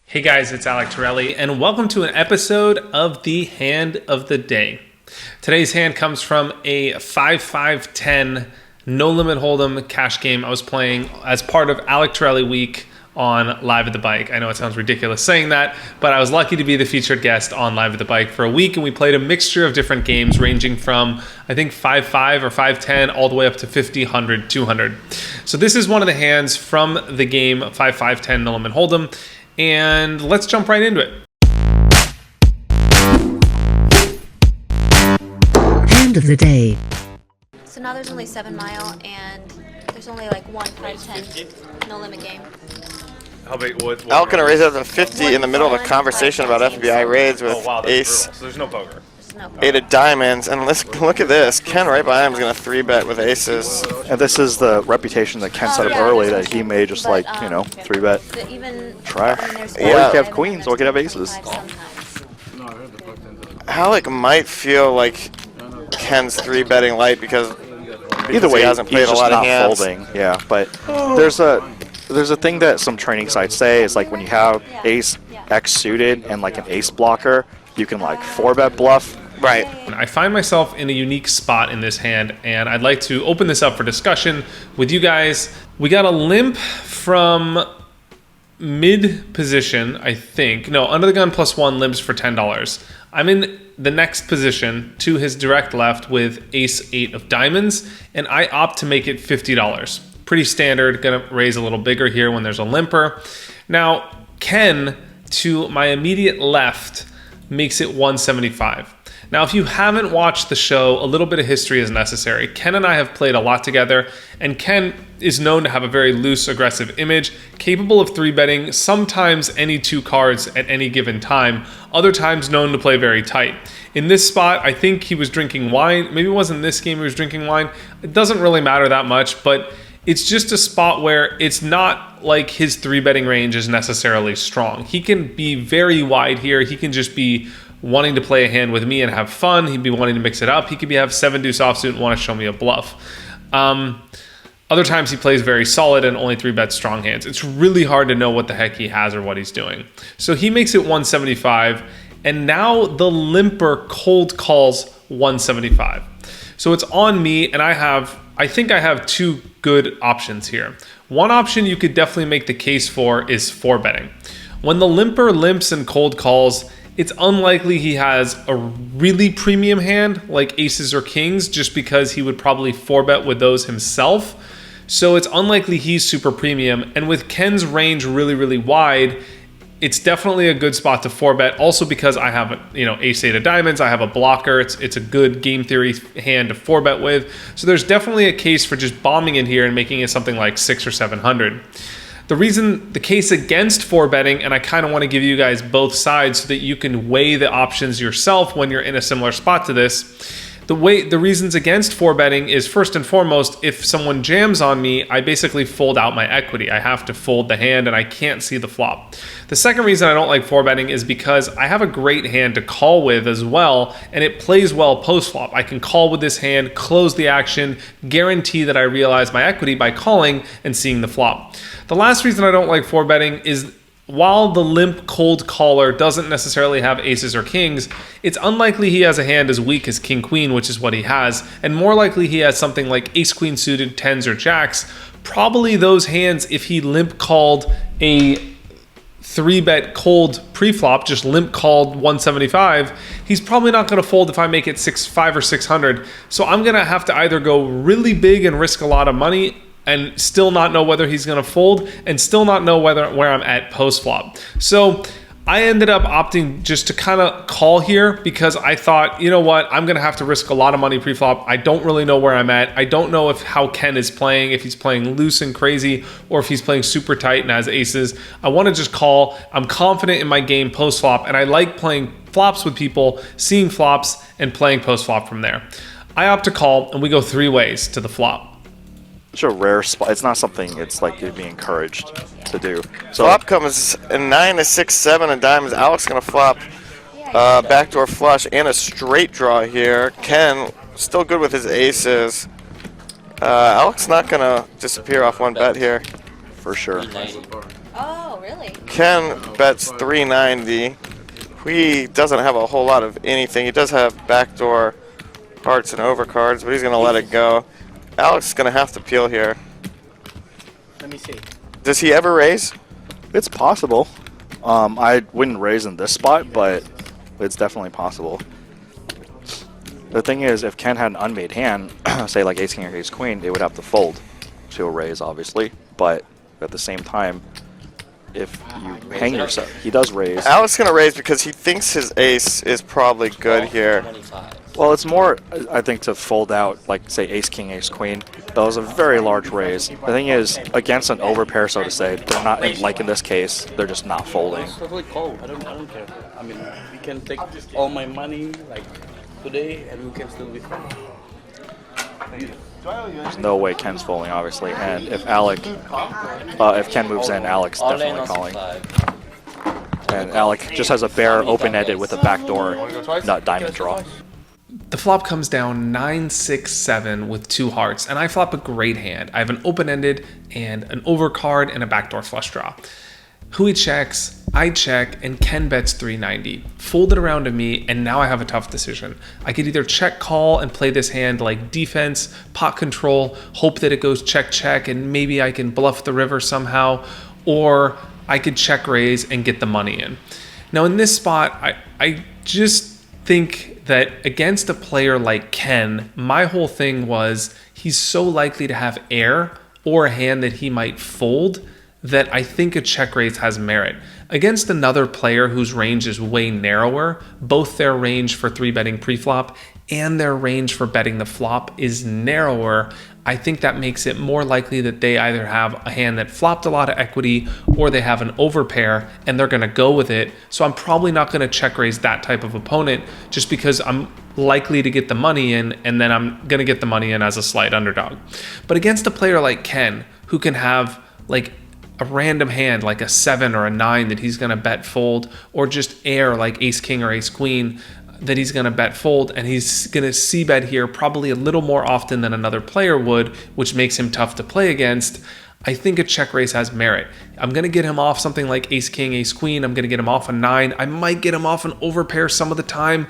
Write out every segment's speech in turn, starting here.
Hey guys, it's Alec Torelli, and welcome to an episode of the Hand of the Day. Today's hand comes from a 5-5-10 no limit hold'em cash game I was playing as part of Alec Torelli week on Live at the Bike. I know it sounds ridiculous saying that, but I was lucky to be the featured guest on Live at the Bike for a week, and we played a mixture of different games ranging from, I think, 5-5 or 5-10 all the way up to 50, 100, 200. So this is one of the hands from the game 5-5-10 no limit hold'em, and let's jump right into it. Hand of the day. So now there's only 7 Mile, and there's only like one 5-10 no limit game. How big? What Alec gonna raise it up to 50 in the middle of a conversation about FBI raids with ace, so there's no poker. No. 8 of diamonds, and let's look at this. Ken right behind him is gonna 3-bet with aces. And this is the reputation that Ken set up early that he may just like, 3-bet. Trash. Or he could have queens, or he could have aces. Alec might feel like Ken's 3-betting light because Either way, he hasn't played he's a just lot of not hands. folding. Yeah, but there's a thing that some training sites say is like when you have ace X suited and like an ace blocker, you can like 4-bet bluff. Right. I find myself in a unique spot in this hand, and I'd like to open this up for discussion with you guys. We got a limp from mid position, I think. No, under the gun +1 limps for $10. I'm in the next position to his direct left with ace-8 of diamonds, and I opt to make it $50. Pretty standard, gonna raise a little bigger here when there's a limper. Now, Ken, to my immediate left, makes it $175. Now, if you haven't watched the show, a little bit of history is necessary. Ken and I have played a lot together, and Ken is known to have a very loose, aggressive image, capable of 3-betting sometimes any 2 cards at any given time, other times known to play very tight. In this spot, I think he was drinking wine. Maybe it wasn't this game he was drinking wine. It doesn't really matter that much, but it's just a spot where it's not like his 3-betting range is necessarily strong. He can be very wide here. He can just be wanting to play a hand with me and have fun. He'd be wanting to mix it up. He could have 7-deuce offsuit and want to show me a bluff. Other times he plays very solid and only 3-bets strong hands. It's really hard to know what the heck he has or what he's doing. So he makes it 175, and now the limper cold calls 175. So it's on me, and I think I have 2 good options here. One option you could definitely make the case for is 4-betting. When the limper limps and cold calls, it's unlikely he has a really premium hand like aces or kings, just because he would probably 4-bet with those himself. So it's unlikely he's super premium. And with Ken's range really, really wide, it's definitely a good spot to 4-bet. Also because I have, ace-8 of diamonds, I have a blocker. It's a good game theory hand to 4-bet with. So there's definitely a case for just bombing in here and making it something like 600 or 700. The case against 4-betting, and I kind of want to give you guys both sides so that you can weigh the options yourself when you're in a similar spot to this. The reasons against 4-betting is, first and foremost, if someone jams on me, I basically fold out my equity. I have to fold the hand and I can't see the flop. The second reason I don't like 4-betting is because I have a great hand to call with as well, and it plays well post-flop. I can call with this hand, close the action, guarantee that I realize my equity by calling and seeing the flop. The last reason I don't like 4-betting is while the limp cold caller doesn't necessarily have aces or kings, it's unlikely he has a hand as weak as king-queen, which is what he has, and more likely he has something like ace-queen suited, 10s or jacks. Probably those hands, if he limp called a 3-bet cold pre-flop, just limp called 175, he's probably not going to fold if I make it 5 or 600. So I'm going to have to either go really big and risk a lot of money and still not know whether he's going to fold, and still not know where I'm at post-flop. So I ended up opting just to kind of call here because I thought, you know what, I'm going to have to risk a lot of money pre-flop. I don't really know where I'm at. I don't know how Ken is playing, if he's playing loose and crazy, or if he's playing super tight and has aces. I want to just call. I'm confident in my game post-flop, and I like playing flops with people, seeing flops, and playing post-flop from there. I opt to call, and we go 3 ways to the flop. It's a rare spot. It's not something it's like you'd be encouraged to do. So Flop comes a 9 to 6, 7 of diamonds. Alec's gonna flop backdoor flush and a straight draw here. Ken still good with his aces. Alec's not gonna disappear off 1 bet here. for sure. Oh, really? Ken bets 390. He doesn't have a whole lot of anything. He does have backdoor hearts and overcards, but he's going to let it go. Alex is going to have to peel here. Let me see. Does he ever raise? It's possible. I wouldn't raise in this spot, but it's definitely possible. The thing is, if Ken had an unmade hand, say like ace king or ace queen, it would have to fold to a raise, obviously. But at the same time, if you hang yourself, he does raise. Alex is going to raise because he thinks his ace is probably good here. Well, it's more, I think, to fold out, like, say, ace king, ace queen. That was a very large raise. The thing is, against an overpair, so to say, they're not, like in this case, they're just not folding. It's totally cold. I don't care. I mean, we can take all my money, like, today, and we can still be fine. There's no way Ken's folding, obviously. And if if Ken moves in, Alec's definitely calling. And Alec just has a bare open-ended with a backdoor nut diamond draw. The flop comes down 9-6-7 with 2 hearts, and I flop a great hand. I have an open-ended and an overcard and a backdoor flush draw. Hui checks, I check, and Ken bets 390. Folded around to me, and now I have a tough decision. I could either check call and play this hand like defense, pot control, hope that it goes check check, and maybe I can bluff the river somehow, or I could check raise and get the money in. Now in this spot, I just think that against a player like Ken, my whole thing was he's so likely to have air or a hand that he might fold that I think a check raise has merit. Against another player whose range is way narrower, both their range for 3-betting preflop and their range for betting the flop is narrower, I think that makes it more likely that they either have a hand that flopped a lot of equity or they have an overpair and they're going to go with it. So I'm probably not going to check raise that type of opponent just because I'm likely to get the money in, and then I'm going to get the money in as a slight underdog. But against a player like Ken, who can have like a random hand like a 7 or a 9 that he's going to bet fold, or just air like ace king or ace queen that he's going to bet fold, and he's going to c-bet here probably a little more often than another player would, which makes him tough to play against, I think a check raise has merit. I'm going to get him off something like ace king, ace queen. I'm going to get him off a 9. I might get him off an overpair some of the time,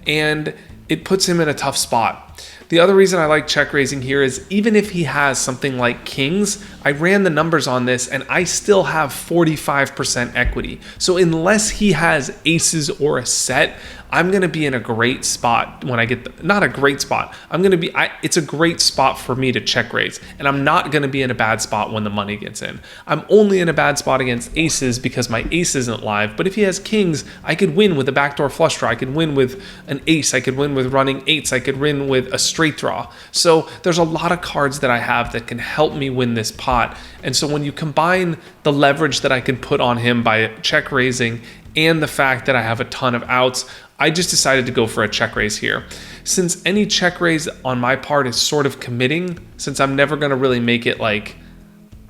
and it puts him in a tough spot. The other reason I like check raising here is even if he has something like kings, I ran the numbers on this and I still have 45% equity. So unless he has aces or a set, I'm going to be in a great spot when I get not a great spot. It's a great spot for me to check raise, and I'm not going to be in a bad spot when the money gets in. I'm only in a bad spot against aces because my ace isn't live, but if he has kings, I could win with a backdoor flush draw. I could win with an ace. I could win with running eights. I could win with a straight draw. So there's a lot of cards that I have that can help me win this pot. And so when you combine the leverage that I can put on him by check raising and the fact that I have a ton of outs, I just decided to go for a check raise here. Since any check raise on my part is sort of committing, since I'm never going to really make it like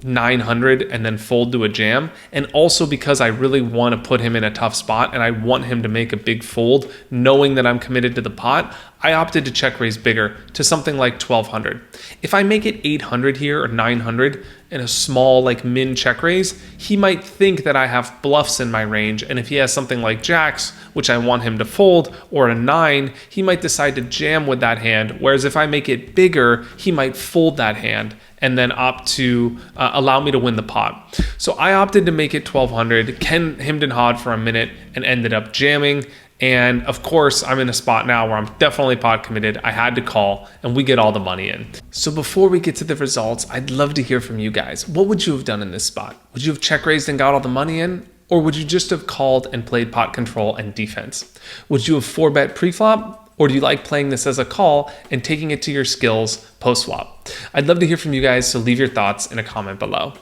900 and then fold to a jam, and also because I really want to put him in a tough spot and I want him to make a big fold knowing that I'm committed to the pot, I opted to check raise bigger to something like 1200. If I make it 800 here or 900 in a small like min check raise, he might think that I have bluffs in my range, and if he has something like jacks, which I want him to fold, or a 9, he might decide to jam with that hand, whereas if I make it bigger, he might fold that hand and then opt to allow me to win the pot. So I opted to make it 1200. Ken hemmed and hawed for a minute and ended up jamming. And of course, I'm in a spot now where I'm definitely pot committed. I had to call, and we get all the money in. So before we get to the results, I'd love to hear from you guys. What would you have done in this spot? Would you have check raised and got all the money in? Or would you just have called and played pot control and defense? Would you have 4-bet preflop? Or do you like playing this as a call and taking it to your skills post-swap? I'd love to hear from you guys, so leave your thoughts in a comment below.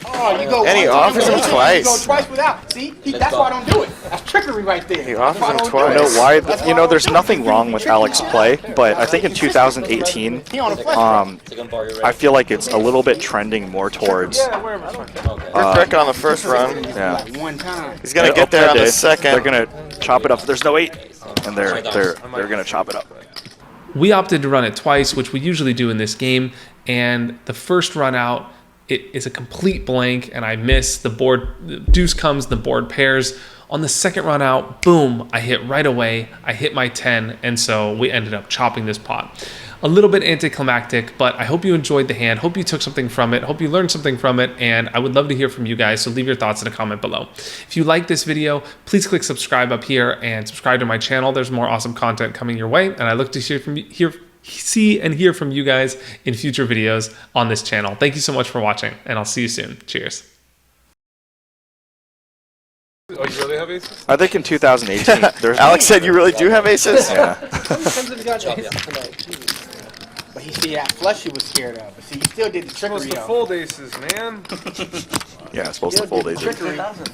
Oh, you go And he offers him twice. You go twice without. See, that's why I don't do it. That's trickery right there. He offers him That's twice. why I don't do it. There's nothing wrong with Alec's play, but I think in 2018, I feel like it's a little bit trending more towards. We're quick on the first run. Yeah. One time. He's going to get there on the second. They're gonna chop it up. There's no 8, and they're gonna chop it up. We opted to run it twice, which we usually do in this game, and the first run out, it is a complete blank and I miss. The board, deuce comes, the board pairs. On the second run out, boom, I hit right away. I hit my 10, and so we ended up chopping this pot. A little bit anticlimactic, but I hope you enjoyed the hand. Hope you took something from it. Hope you learned something from it, and I would love to hear from you guys, so leave your thoughts in a comment below. If you like this video, please click subscribe up here and subscribe to my channel. There's more awesome content coming your way, and I look to see and hear from you guys in future videos on this channel. Thank you so much for watching, and I'll see you soon. Cheers. Oh, you really have aces? I think in 2018, there's Alex said you really do have aces? Yeah. But he see that flush he was scared of. But see, you still did the trickery. Supposed to fold aces, man. Yeah, it's supposed to fold aces.